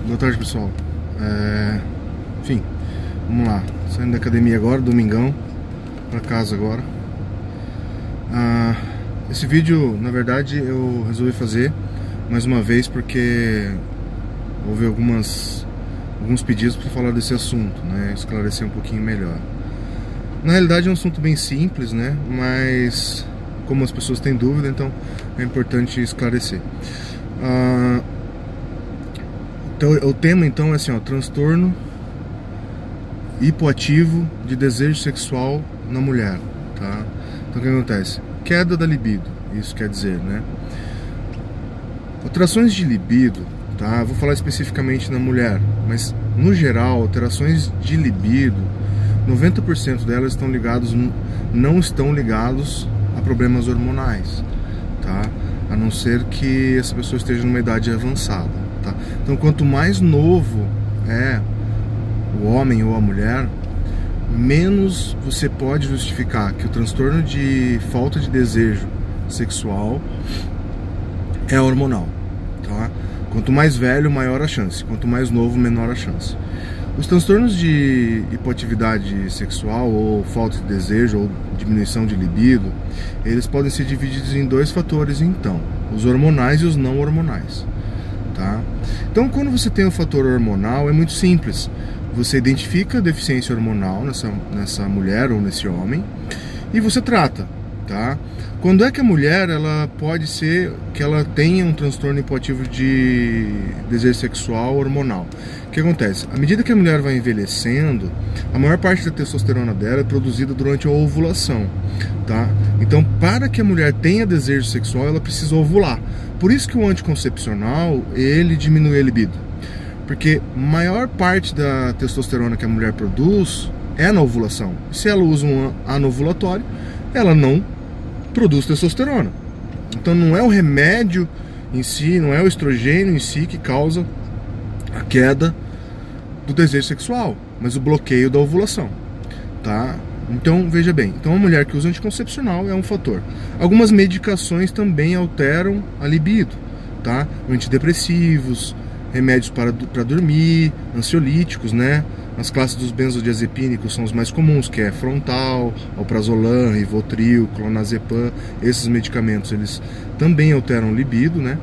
Boa tarde, pessoal. Enfim, vamos lá. Saindo da academia agora, domingão, pra casa agora. Esse vídeo, na verdade, eu resolvi fazer mais uma vez porque houve alguns pedidos para falar desse assunto, né? Esclarecer um pouquinho melhor. Na realidade é um assunto bem simples, né? Mas como as pessoas têm dúvida, então é importante esclarecer. Então, o tema então é assim, ó, transtorno hipoativo de desejo sexual na mulher, tá? Então o que acontece? Queda da libido, isso quer dizer, né? Alterações de libido, tá? Vou falar especificamente na mulher, mas no geral, alterações de libido, 90% delas não estão ligados a problemas hormonais, tá? A não ser que essa pessoa esteja numa idade avançada, tá? Então, quanto mais novo é o homem ou a mulher, menos você pode justificar que o transtorno de falta de desejo sexual é hormonal, tá? Quanto mais velho, maior a chance. Quanto mais novo, menor a chance. Os transtornos de hipoatividade sexual ou falta de desejo ou diminuição de libido, eles podem ser divididos em dois fatores, então, os hormonais e os não hormonais, tá? Então, quando você tem o fator hormonal, é muito simples. Você identifica a deficiência hormonal nessa mulher ou nesse homem e você trata, tá? Quando é que a mulher, ela pode ser que ela tenha um transtorno hipoativo de desejo sexual hormonal? O que acontece? À medida que a mulher vai envelhecendo, a maior parte da testosterona dela é produzida durante a ovulação, tá? Então, para que a mulher tenha desejo sexual, ela precisa ovular. Por isso que o anticoncepcional, ele diminui a libido. Porque a maior parte da testosterona que a mulher produz é na ovulação. Se ela usa um anovulatório, ela não produz testosterona. Então não é o remédio em si, não é o estrogênio em si que causa a queda do desejo sexual, mas o bloqueio da ovulação, tá? Então veja bem, então a mulher que usa anticoncepcional é um fator. Algumas medicações também alteram a libido, tá? Antidepressivos, remédios para dormir, ansiolíticos, né? As classes dos benzodiazepínicos são os mais comuns, que é Frontal, Alprazolam, Rivotril, Clonazepam. Esses medicamentos, eles também alteram o libido, né?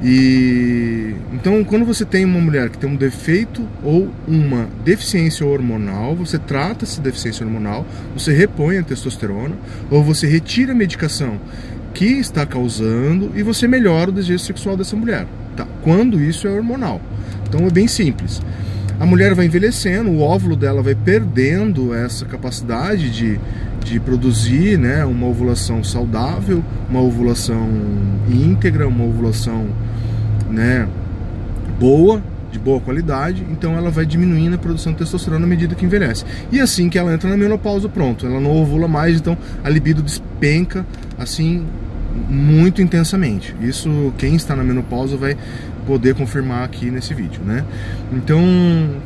E então, quando você tem uma mulher que tem um defeito ou uma deficiência hormonal, você trata essa deficiência hormonal, você repõe a testosterona, ou você retira a medicação que está causando e você melhora o desejo sexual dessa mulher, tá? Quando isso é hormonal. Então é bem simples. A mulher vai envelhecendo, o óvulo dela vai perdendo essa capacidade de produzir, né, uma ovulação saudável, uma ovulação íntegra, uma ovulação, né, boa, de boa qualidade. Então ela vai diminuindo a produção de testosterona à medida que envelhece. E assim que ela entra na menopausa, pronto, ela não ovula mais, então a libido despenca assim muito intensamente. Isso quem está na menopausa vai poder confirmar aqui nesse vídeo, né? Então,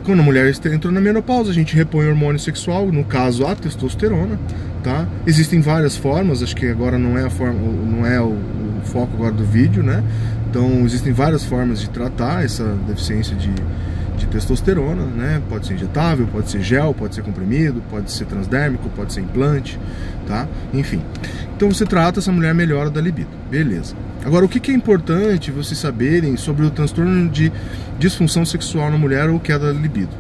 quando a mulher entrou na menopausa, a gente repõe o hormônio sexual, no caso a testosterona, tá? Existem várias formas, acho que agora não é o foco agora do vídeo, né? Então, existem várias formas de tratar essa deficiência de testosterona, né? Pode ser injetável, pode ser gel, pode ser comprimido, pode ser transdérmico, pode ser implante, tá? Enfim. Então você trata, essa mulher melhora da libido, beleza. Agora, o que é importante vocês saberem sobre o transtorno de disfunção sexual na mulher ou queda da libido?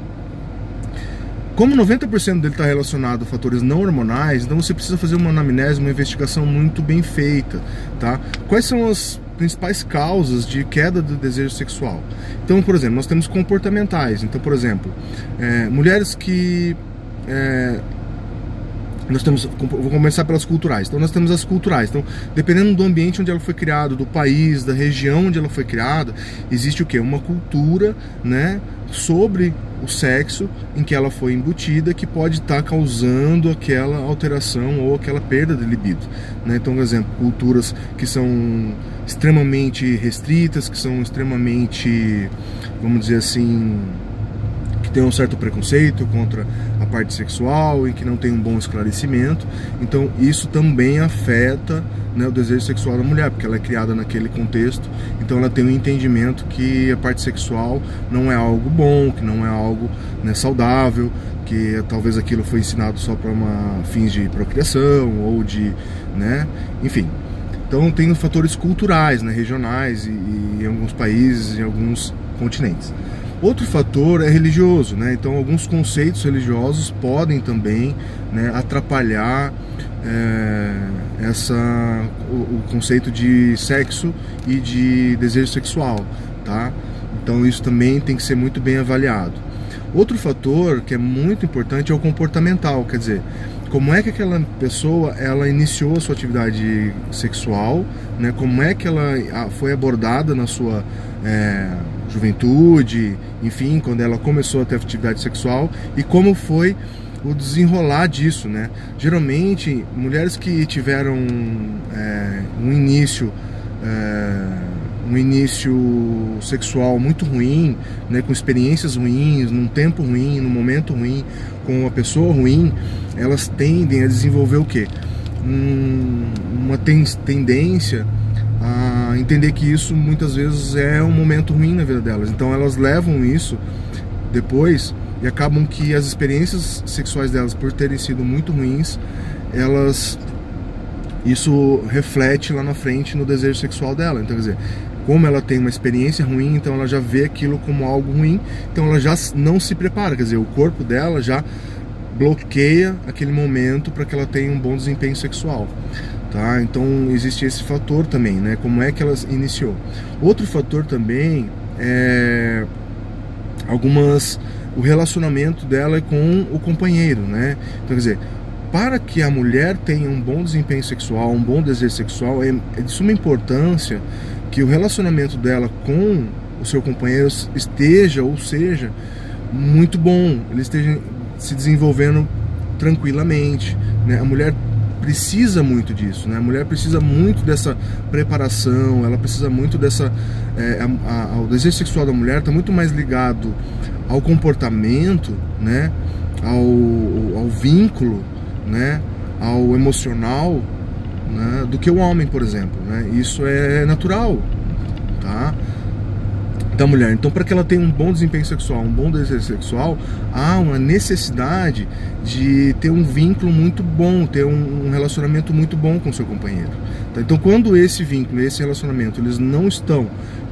Como 90% dele está relacionado a fatores não hormonais, então você precisa fazer uma anamnese, uma investigação muito bem feita, tá? Quais são as principais causas de queda do desejo sexual? Então, por exemplo, nós temos comportamentais. Então, por exemplo, mulheres que... vou começar pelas culturais. Então nós temos as culturais. Então, dependendo do ambiente onde ela foi criada, do país, da região onde ela foi criada, existe o quê? Uma cultura, né, sobre o sexo em que ela foi embutida, que pode estar causando aquela alteração ou aquela perda de libido, né? Então, por exemplo, culturas que são extremamente restritas, que são extremamente, vamos dizer assim, que tem um certo preconceito contra a parte sexual e que não tem um bom esclarecimento. Então isso também afeta, né, o desejo sexual da mulher, porque ela é criada naquele contexto, então ela tem um entendimento que a parte sexual não é algo bom, que não é algo, né, saudável, que talvez aquilo foi ensinado só para fins de procriação ou de, né, enfim. Então tem os fatores culturais, né, regionais e em alguns países, em alguns continentes. Outro fator é religioso, né? Então alguns conceitos religiosos podem também, né, atrapalhar o conceito de sexo e de desejo sexual, tá? Então isso também tem que ser muito bem avaliado. Outro fator que é muito importante é o comportamental, quer dizer, como é que aquela pessoa ela iniciou a sua atividade sexual, né? Como é que ela foi abordada na sua juventude, enfim, quando ela começou a ter atividade sexual e como foi o desenrolar disso, né? Geralmente, mulheres que tiveram um início sexual muito ruim, né, com experiências ruins, num tempo ruim, num momento ruim, com uma pessoa ruim, elas tendem a desenvolver o quê? Uma tendência a entender que isso muitas vezes é um momento ruim na vida delas. Então elas levam isso depois e acabam que as experiências sexuais delas, por terem sido muito ruins, isso reflete lá na frente no desejo sexual dela. Então, quer dizer, como ela tem uma experiência ruim, então ela já vê aquilo como algo ruim, então ela já não se prepara, quer dizer, o corpo dela já bloqueia aquele momento para que ela tenha um bom desempenho sexual. Tá? Então existe esse fator também, né? Como é que ela iniciou. Outro fator também é o relacionamento dela com o companheiro, né? Então, quer dizer, para que a mulher tenha um bom desempenho sexual, um bom desejo sexual, é de suma importância que o relacionamento dela com o seu companheiro esteja ou seja muito bom, ele esteja se desenvolvendo tranquilamente, né? A mulher precisa muito disso, né? A mulher precisa muito dessa preparação, ela precisa muito dessa... o desejo sexual da mulher está muito mais ligado ao comportamento, né? Ao vínculo, né? Ao emocional, né? Do que o homem, por exemplo, né? Isso é natural, tá? Da mulher. Então, para que ela tenha um bom desempenho sexual, um bom desejo sexual, há uma necessidade de ter um vínculo muito bom, ter um relacionamento muito bom com o seu companheiro. Então, quando esse vínculo, esse relacionamento, eles não estão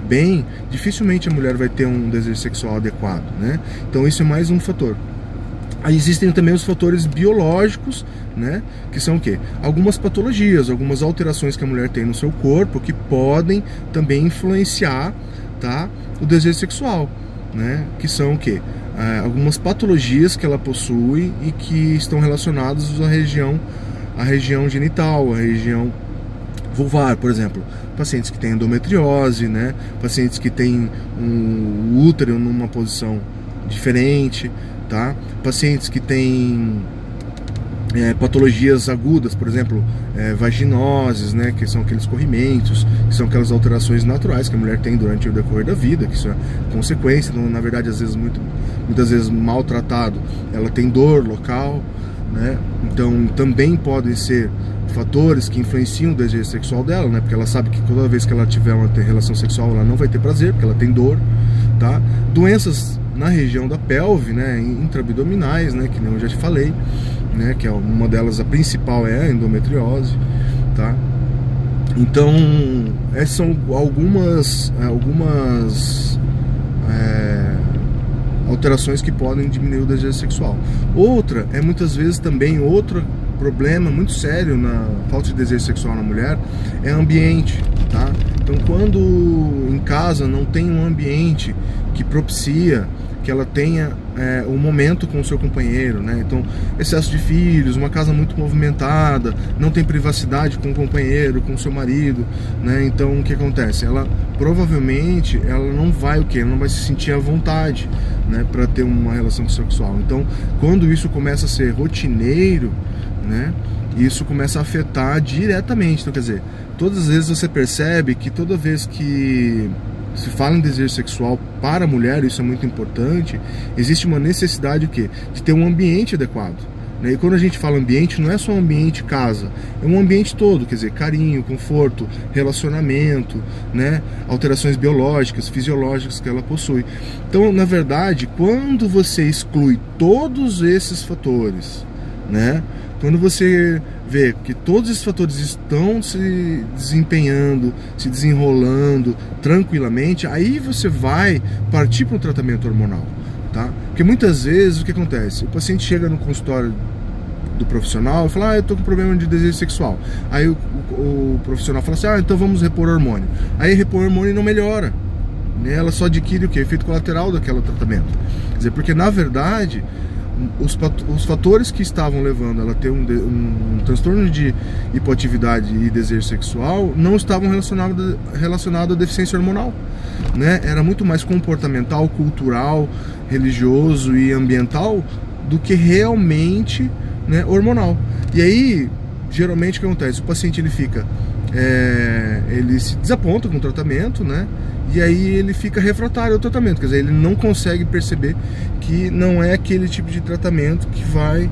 bem, dificilmente a mulher vai ter um desejo sexual adequado, né? Então, isso é mais um fator. Aí existem também os fatores biológicos, né? Que são o quê? Algumas patologias, algumas alterações que a mulher tem no seu corpo que podem também influenciar, tá, o desejo sexual, né? Que são o quê? Algumas patologias que ela possui e que estão relacionadas à região genital, à região vulvar, por exemplo. Pacientes que têm endometriose, né? Pacientes que têm um útero numa posição diferente, tá? Pacientes que têm patologias agudas, por exemplo, vaginoses, né, que são aqueles corrimentos, que são aquelas alterações naturais que a mulher tem durante o decorrer da vida, que isso é consequência, então, na verdade, às vezes, muitas vezes maltratado, ela tem dor local, né? Então também podem ser fatores que influenciam o desejo sexual dela, né? Porque ela sabe que toda vez que ela tiver uma relação sexual, ela não vai ter prazer, porque ela tem dor, tá? Doenças na região da pelve, né, intraabdominais, né, que nem eu já te falei, né, que é uma delas, a principal é a endometriose, tá? Então, essas são algumas alterações que podem diminuir o desejo sexual. Outra é muitas vezes também outro problema muito sério na falta de desejo sexual na mulher é ambiente, tá? Então, quando em casa não tem um ambiente que propicia que ela tenha um momento com o seu companheiro, né? Então, excesso de filhos, uma casa muito movimentada, não tem privacidade com o companheiro, com o seu marido, né? Então, o que acontece? Ela provavelmente ela não vai Ela não vai se sentir à vontade, né, para ter uma relação sexual. Então, quando isso começa a ser rotineiro, né, isso começa a afetar diretamente. Então, quer dizer, todas as vezes você percebe que toda vez que se fala em desejo sexual para a mulher, isso é muito importante, existe uma necessidade de ter um ambiente adequado, né? E quando a gente fala ambiente, não é só um ambiente casa, é um ambiente todo, quer dizer, carinho, conforto, relacionamento, né? Alterações biológicas, fisiológicas que ela possui. Então, na verdade, quando você exclui todos esses fatores, né? Quando você vê que todos esses fatores estão se desempenhando, se desenrolando tranquilamente, aí você vai partir para um tratamento hormonal, tá? Porque muitas vezes o que acontece? O paciente chega no consultório do profissional e fala, eu tô com problema de desejo sexual. Aí o profissional fala assim, então vamos repor hormônio. Aí repor hormônio não melhora, né? Ela só adquire o quê? Efeito colateral daquele tratamento. Quer dizer, porque na verdade os fatores que estavam levando ela a ter um transtorno de hipoatividade e desejo sexual não estavam relacionados à deficiência hormonal, né? Era muito mais comportamental, cultural, religioso e ambiental do que realmente, né, hormonal. E aí, geralmente o que acontece? O paciente ele fica, ele se desaponta com o tratamento, né? E aí ele fica refratário ao tratamento, quer dizer, ele não consegue perceber que não é aquele tipo de tratamento que vai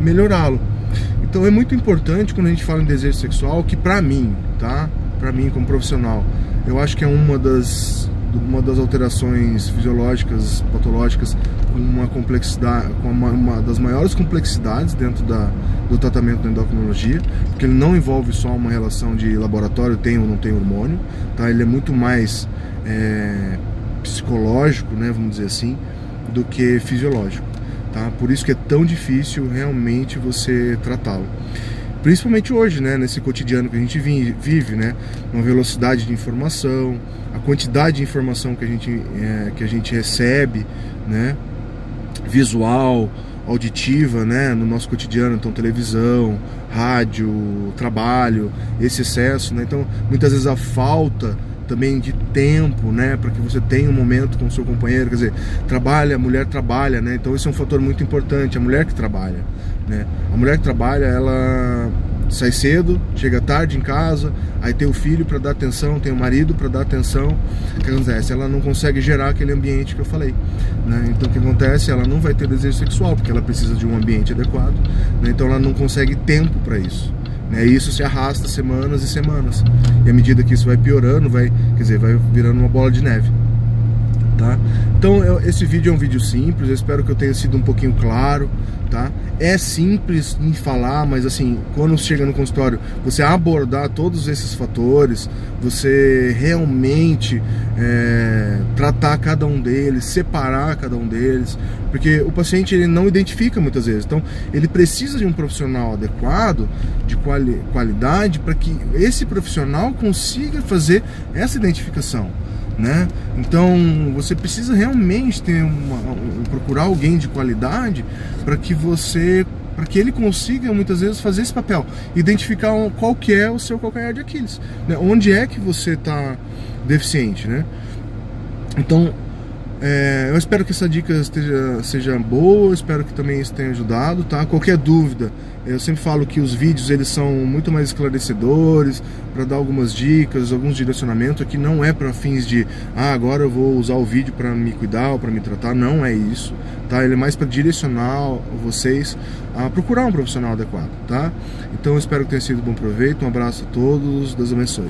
melhorá-lo. Então é muito importante quando a gente fala em desejo sexual, que pra mim, tá? Pra mim como profissional, eu acho que é uma das alterações fisiológicas, patológicas, com uma complexidade, com uma das maiores complexidades dentro do tratamento da endocrinologia, porque ele não envolve só uma relação de laboratório, tem ou não tem hormônio, tá? Ele é muito mais psicológico, né, vamos dizer assim, do que fisiológico, tá? Por isso que é tão difícil realmente você tratá-lo. Principalmente hoje, né, nesse cotidiano que a gente vive, né, uma velocidade de informação, a quantidade de informação que a gente recebe, né, visual, auditiva, né, no nosso cotidiano, então televisão, rádio, trabalho, esse excesso, né, então muitas vezes a falta também de tempo, né, para que você tenha um momento com o seu companheiro, quer dizer, a mulher trabalha, né, então esse é um fator muito importante, a mulher que trabalha, né, a mulher que trabalha, ela sai cedo, chega tarde em casa, aí tem o filho para dar atenção, tem o marido para dar atenção, o que acontece? Ela não consegue gerar aquele ambiente que eu falei, né, então o que acontece? Ela não vai ter desejo sexual, porque ela precisa de um ambiente adequado, né, então ela não consegue tempo para isso. Isso se arrasta semanas e semanas. E à medida que isso vai piorando, vai virando uma bola de neve. Tá? Então esse vídeo é um vídeo simples, eu espero que eu tenha sido um pouquinho claro, tá? É simples em falar, mas assim, quando chega no consultório, você abordar todos esses fatores, você realmente tratar cada um deles, separar cada um deles, porque o paciente ele não identifica muitas vezes, então ele precisa de um profissional adequado, de qualidade, para que esse profissional consiga fazer essa identificação, né? Então você precisa realmente procurar alguém de qualidade para que ele consiga muitas vezes fazer esse papel, identificar qual que é o seu calcanhar de Aquiles, né? Onde é que você está deficiente, né? Então eu espero que essa dica seja boa, eu espero que também isso tenha ajudado, tá? Qualquer dúvida, eu sempre falo que os vídeos eles são muito mais esclarecedores, para dar algumas dicas, alguns direcionamentos. Aqui não é para fins de agora eu vou usar o vídeo para me cuidar ou para me tratar, não é isso, tá? Ele é mais para direcionar vocês a procurar um profissional adequado, tá? Então eu espero que tenha sido de bom proveito, um abraço a todos, Deus abençoe.